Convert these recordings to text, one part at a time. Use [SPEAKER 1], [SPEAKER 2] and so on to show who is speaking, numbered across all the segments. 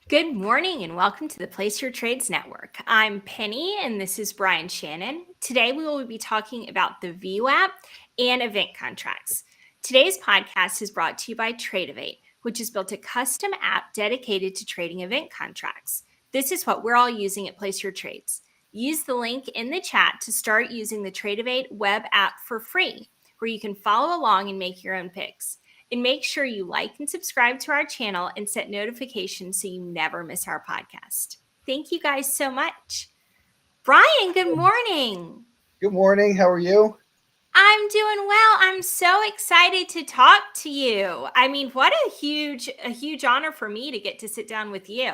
[SPEAKER 1] Good morning and welcome to the Place Your Trades Network. I'm Penny and this is Brian Shannon. Today we will be talking about the VWAP and event contracts. Today's podcast is brought to you by Tradeovate, which has built a custom app dedicated to trading event contracts. This is what we're all using at Place Your Trades. Use the link in the chat to start using the Tradeovate web app for free, where you can follow along and make your own picks. And make sure you like and subscribe to our channel and set notifications so you never miss our podcast. Thank you guys so much. Brian, good morning.
[SPEAKER 2] Good morning. How are you?
[SPEAKER 1] I'm doing well. I'm so excited to talk to you. I mean, what a huge honor for me to get to sit down with you.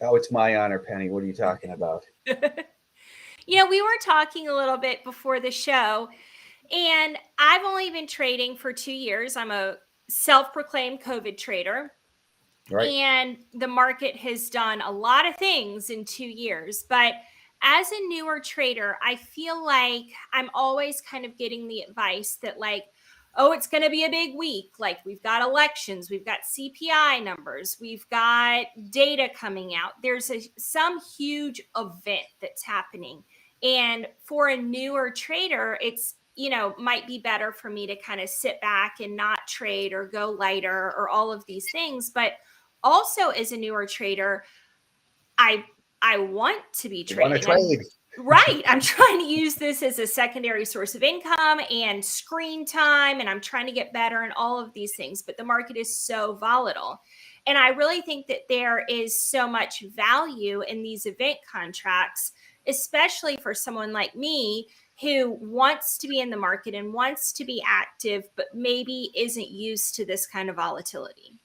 [SPEAKER 2] Oh, it's my honor, Penny. What are you talking about?
[SPEAKER 1] We were talking a little bit before the show, and I've only been trading for 2 years. I'm a self-proclaimed COVID trader.
[SPEAKER 2] Right.
[SPEAKER 1] And the market has done a lot of things in 2 years. But as a newer trader, I feel like I'm always kind of getting the advice that, like, oh, it's going to be a big week. Like, we've got elections, we've got CPI numbers, we've got data coming out. There's some huge event that's happening. And for a newer trader, it's might be better for me to kind of sit back and not trade or go lighter or all of these things. But also, as a newer trader, I want to be
[SPEAKER 2] You want to
[SPEAKER 1] trading.
[SPEAKER 2] trade?
[SPEAKER 1] I'm trying to use this as a secondary source of income and screen time, and I'm trying to get better and all of these things. But the market is so volatile. And I really think that there is so much value in these event contracts, especially for someone like me who wants to be in the market and wants to be active, but maybe isn't used to this kind of volatility.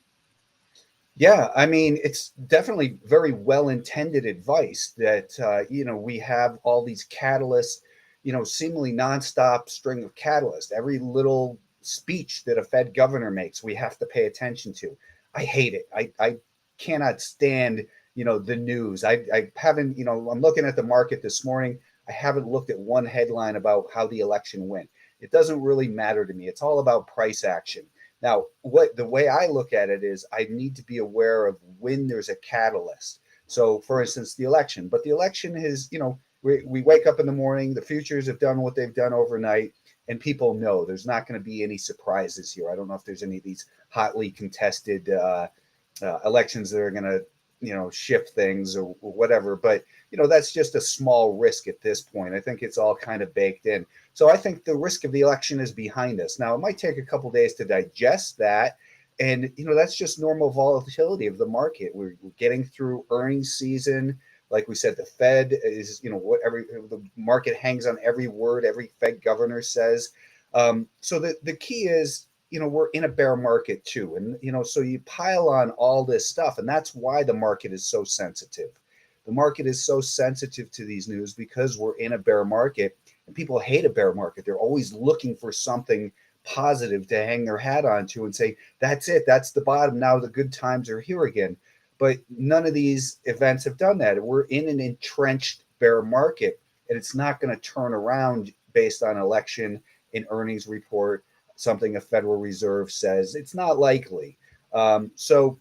[SPEAKER 2] Yeah, I mean, it's definitely very well-intended advice that we have all these catalysts, seemingly nonstop string of catalysts. Every little speech that a Fed governor makes, we have to pay attention to. I hate it. I cannot stand, the news. I haven't, I'm looking at the market this morning. I haven't looked at one headline about how the election went. It doesn't really matter to me. It's all about price action. Now, what the way I look at it is I need to be aware of when there's a catalyst. So, for instance, the election. But the election is, we wake up in the morning, the futures have done what they've done overnight, and people know there's not going to be any surprises here. I don't know if there's any of these hotly contested elections that are going to, shift things or whatever. But, that's just a small risk at this point. I think it's all kind of baked in. So I think the risk of the election is behind us. Now, it might take a couple of days to digest that. And, that's just normal volatility of the market. We're getting through earnings season. Like we said, the Fed is, the market hangs on every word every Fed governor says. So the key is, we're in a bear market too. And, so you pile on all this stuff. And that's why the market is so sensitive. The market is so sensitive to these news because we're in a bear market. And people hate a bear market. They're always looking for something positive to hang their hat onto and say, that's it. That's the bottom. Now the good times are here again. But none of these events have done that. We're in an entrenched bear market, and it's not going to turn around based on election and earnings report, something a Federal Reserve says. It's not likely. So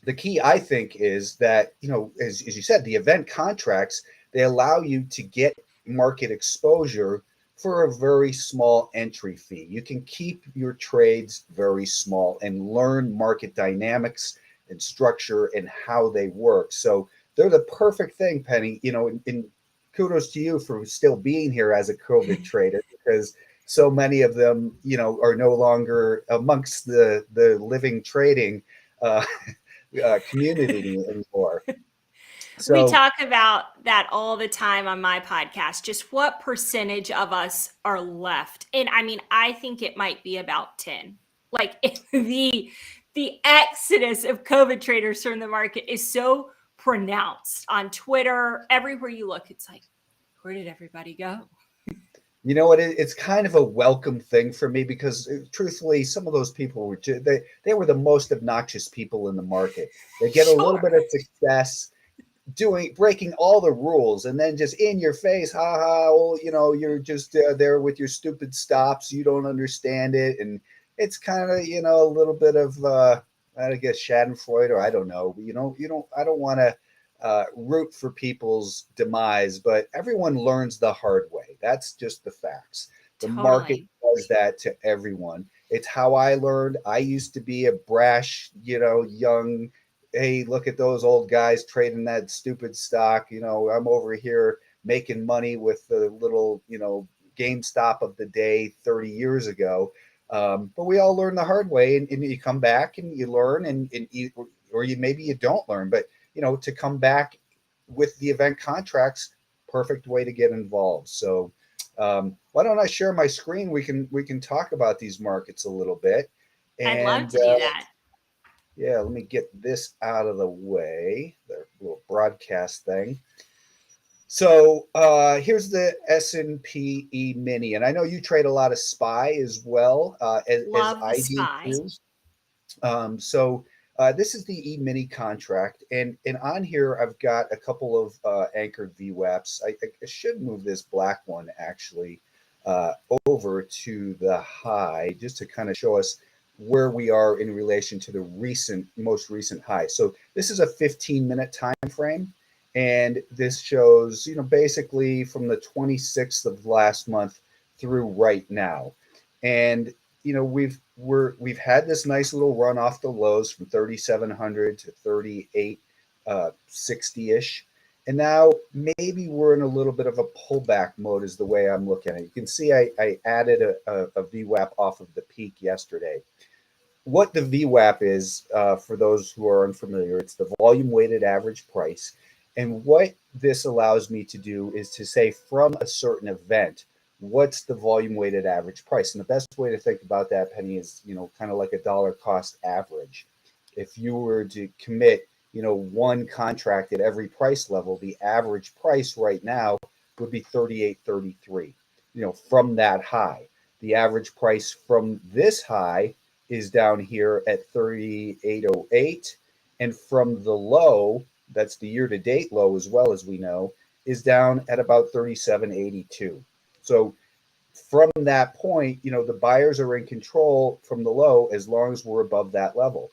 [SPEAKER 2] the key, I think, is that, as you said, the event contracts, they allow you to get market exposure for a very small entry fee. You can keep your trades very small and learn market dynamics and structure and how they work. So they're the perfect thing, Penny, and kudos to you for still being here as a COVID trader, because so many of them, are no longer amongst the living trading community anymore.
[SPEAKER 1] We
[SPEAKER 2] So
[SPEAKER 1] talk about that all the time on my podcast, just what percentage of us are left. And I mean, I think it might be about 10. Like the exodus of COVID traders from the market is so pronounced on Twitter, everywhere you look. It's like, where did everybody go?
[SPEAKER 2] you know what? It's kind of a welcome thing for me because, truthfully, some of those people were they were the most obnoxious people in the market. They get a little
[SPEAKER 1] Sure.
[SPEAKER 2] bit of success breaking all the rules, and then just in your face, ha ha. Well, you're just there with your stupid stops. You don't understand it, and it's kind of a little bit of I guess Schadenfreude, or I don't know. I don't want to root for people's demise, but everyone learns the hard way. That's just the facts. The market
[SPEAKER 1] Totally.
[SPEAKER 2] does that to everyone. It's how I learned. I used to be a brash, young, hey, look at those old guys trading that stupid stock. I'm over here making money with the little, GameStop of the day 30 years ago. But we all learn the hard way, and you come back and you learn, and you, or you maybe you don't learn, but to come back with the event contracts, perfect way to get involved. So why don't I share my screen? We can talk about these markets a little bit,
[SPEAKER 1] I'd love
[SPEAKER 2] and
[SPEAKER 1] to do that.
[SPEAKER 2] yeah, let me get this out of the way. The little broadcast thing. So here's the S&P E Mini, and I know you trade a lot of SPY as well, as
[SPEAKER 1] Love the
[SPEAKER 2] I do
[SPEAKER 1] spy.
[SPEAKER 2] too. So this is the E-mini contract, and on here I've got a couple of anchored VWAPs. I should move this black one actually uh, over to the high just to kind of show us where we are in relation to the most recent high. So this is a 15-minute time frame, and this shows basically from the 26th of last month through right now. And we've had this nice little run off the lows from 3,700 to 38 60-ish, and now maybe we're in a little bit of a pullback mode is the way I'm looking at it. You can see I added a VWAP off of the peak yesterday. What the VWAP is, for those who are unfamiliar, it's the volume weighted average price. And what this allows me to do is to say from a certain event, what's the volume weighted average price? And the best way to think about that, Penny, is, kind of like a dollar cost average. If you were to commit, one contract at every price level, the average price right now would be 38.33, from that high. The average price from this high is down here at 38.08, and from the low, that's the year to date low as well, as we know, is down at about 37.82. So from that point, the buyers are in control from the low as long as we're above that level.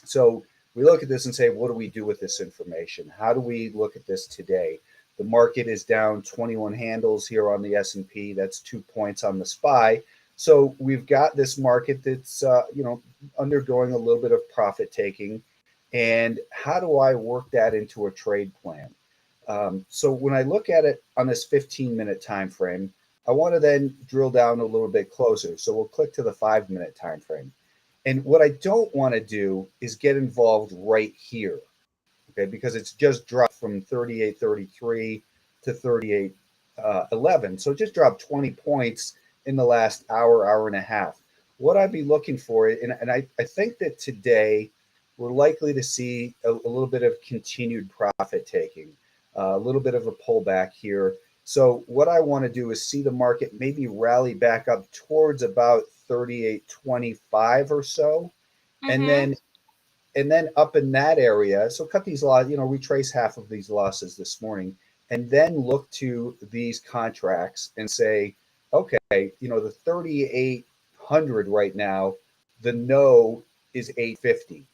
[SPEAKER 2] So we look at this and say, what do we do with this information? How do we look at this today? The market is down 21 handles here on the S&P. That's 2 points on the SPY. So we've got this market that's undergoing a little bit of profit taking. And how do I work that into a trade plan? So when I look at it on this 15-minute time frame, I want to then drill down a little bit closer. So we'll click to the 5-minute time frame. And what I don't want to do is get involved right here, okay, because it's just dropped from 38.33 to 38.11. So it just dropped 20 points in the last hour and a half. What I'd be looking for, and I think that today we're likely to see a little bit of continued profit taking, a little bit of a pullback here. So what I want to do is see the market maybe rally back up towards about 38.25 or so, and
[SPEAKER 1] Mm-hmm.
[SPEAKER 2] then up in that area. So cut these losses, retrace half of these losses this morning, and then look to these contracts and say, okay, the 3,800 right now, the no is 850.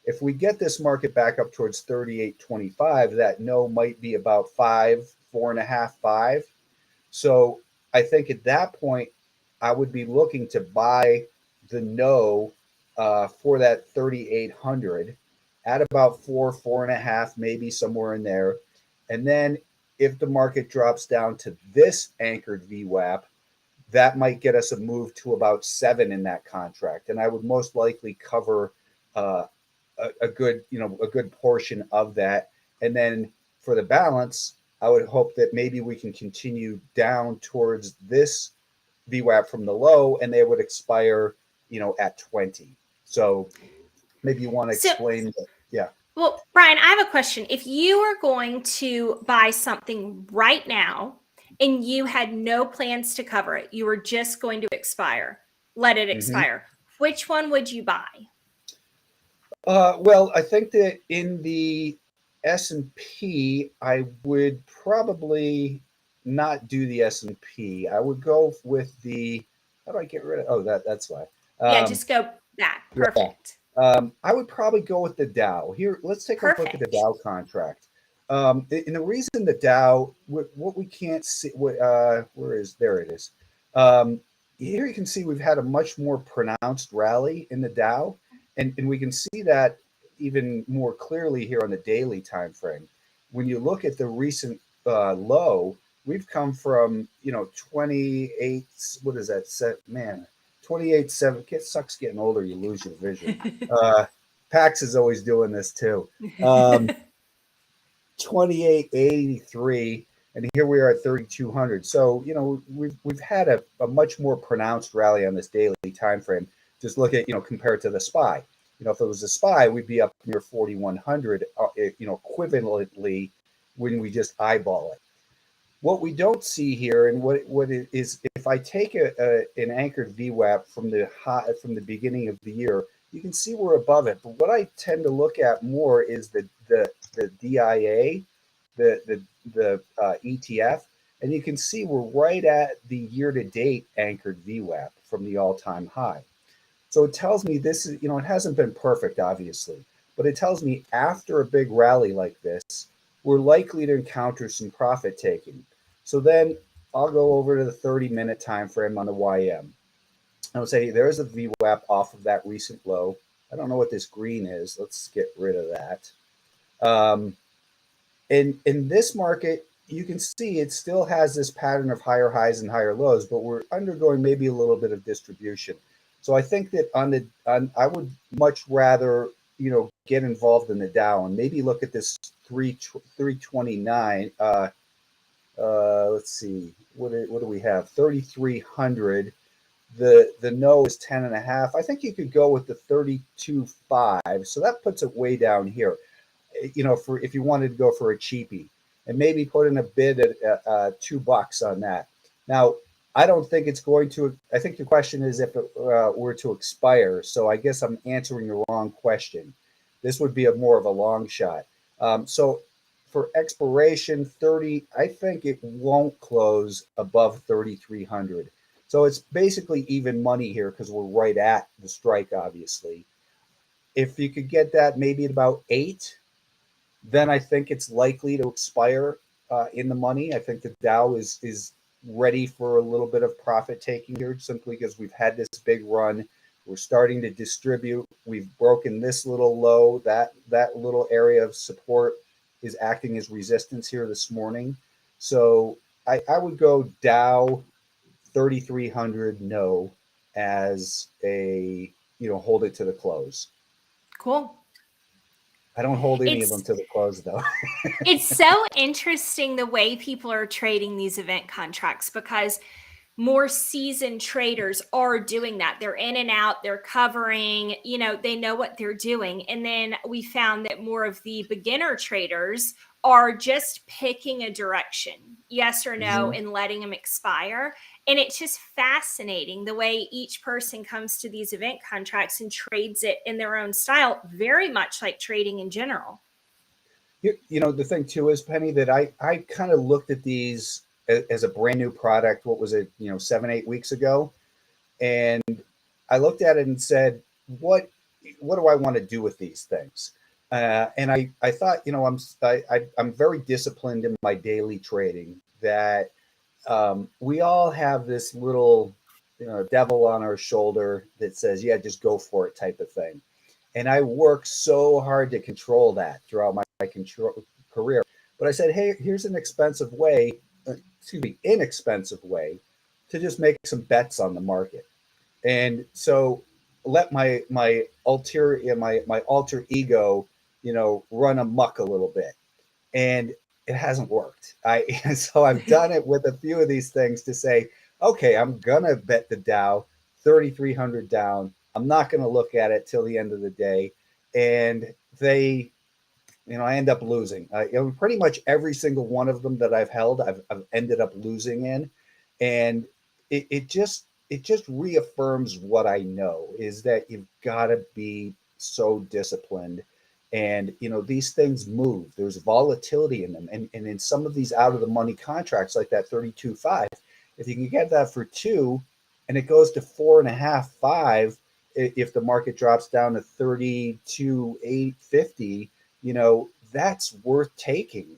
[SPEAKER 2] If we get this market back up towards 38.25, that no might be about 4.5, 5. So I think at that point, I would be looking to buy the no for that 3,800 at about 4.5, maybe somewhere in there. And then if the market drops down to this anchored VWAP, that might get us a move to about 7 in that contract. And I would most likely cover uh, a good, a good portion of that. And then for the balance, I would hope that maybe we can continue down towards this VWAP from the low, and they would expire, at 20. So maybe you want to
[SPEAKER 1] So,
[SPEAKER 2] explain that. Yeah.
[SPEAKER 1] well, Brian, I have a question. If you were going to buy something right now and you had no plans to cover it, you were just going to let it
[SPEAKER 2] Mm-hmm.
[SPEAKER 1] expire, which one would you buy?
[SPEAKER 2] Well, I think that in the S&P, I would probably not do the S&P. I would go with the. How do I get rid of? Oh, that's why.
[SPEAKER 1] Yeah,
[SPEAKER 2] Um,
[SPEAKER 1] just go that.
[SPEAKER 2] yeah.
[SPEAKER 1] Perfect.
[SPEAKER 2] I would probably go with the Dow. Here, let's take a look at the
[SPEAKER 1] Perfect.
[SPEAKER 2] Dow contract. And the reason the Dow, what we can't see, there it is. Um, Here you can see we've had a much more pronounced rally in the Dow, and we can see that even more clearly here on the daily time frame. When you look at the recent low, we've come from 28. What is that? Man, 28.7. It sucks getting older. You lose your vision. Uh, Pax is always doing this too. Um, 2883, and here we are at 3200. So we've had a much more pronounced rally on this daily time frame. Just look at compared to the SPY. If it was a SPY, we'd be up near 4100. Equivalently when we just eyeball it. What we don't see here, and what it is, if I take an anchored VWAP from the beginning of the year, you can see we're above it. But what I tend to look at more is the DIA, the ETF, and you can see we're right at the year-to-date anchored VWAP from the all-time high. So it tells me this is, it hasn't been perfect, obviously, but it tells me after a big rally like this, we're likely to encounter some profit taking. So then I'll go over to the 30-minute time frame on the YM. I'll say there's a VWAP off of that recent low. I don't know what this green is. Let's get rid of that. In this market, you can see it still has this pattern of higher highs and higher lows, but we're undergoing maybe a little bit of distribution. So I think that I would much rather get involved in the Dow and maybe look at this 329. Let's see, what do we have? 3,300. The no is 10.5. I think you could go with the 32.5. So that puts it way down here. For if you wanted to go for a cheapie, and maybe put in a bid at $2 on that. Now, I don't think it's going to. I think the question is if it were to expire. So I guess I'm answering the wrong question. This would be more of a long shot. So for expiration 30, I think it won't close above 3,300. So it's basically even money here because we're right at the strike, obviously. If you could get that maybe at about 8, then I think it's likely to expire in the money. I think the Dow is ready for a little bit of profit taking here simply because we've had this big run. We're starting to distribute. We've broken this little low. That little area of support is acting as resistance here this morning. So I would go Dow 3,300 no as a hold it to the close.
[SPEAKER 1] Cool.
[SPEAKER 2] I don't hold any of them
[SPEAKER 1] It's
[SPEAKER 2] to the close though.
[SPEAKER 1] it's so interesting the way people are trading these event contracts because more seasoned traders are doing that. They're in and out, they're covering, they know what they're doing. And then we found that more of the beginner traders are just picking a direction, yes or no,
[SPEAKER 2] Mhm.
[SPEAKER 1] and letting them expire. And it's just fascinating the way each person comes to these event contracts and trades it in their own style, very much like trading in general.
[SPEAKER 2] The thing too is, Penny, that I kind of looked at these as a brand new product. What was it, 7, 8 weeks ago? And I looked at it and said, what do I want to do with these things? And I thought, I'm very disciplined in my daily trading. That we all have this little devil on our shoulder that says, yeah, just go for it type of thing. And I worked so hard to control that throughout my career. But I said, hey, here's an inexpensive way to just make some bets on the market. And so let my alter ego, run amok a little bit. And it hasn't worked. So I've done it with a few of these things to say, okay, I'm gonna bet the Dow 3,300 down. I'm not gonna look at it till the end of the day, and I end up losing. Pretty much every single one of them that I've held, I've ended up losing in, and it just reaffirms what I know is that you've got to be so disciplined. And these things move. There's volatility in them, and in some of these out of the money contracts like that 32.5, if you can get that for 2, and it goes to 4.5, 5, if the market drops down to 32,850, that's worth taking.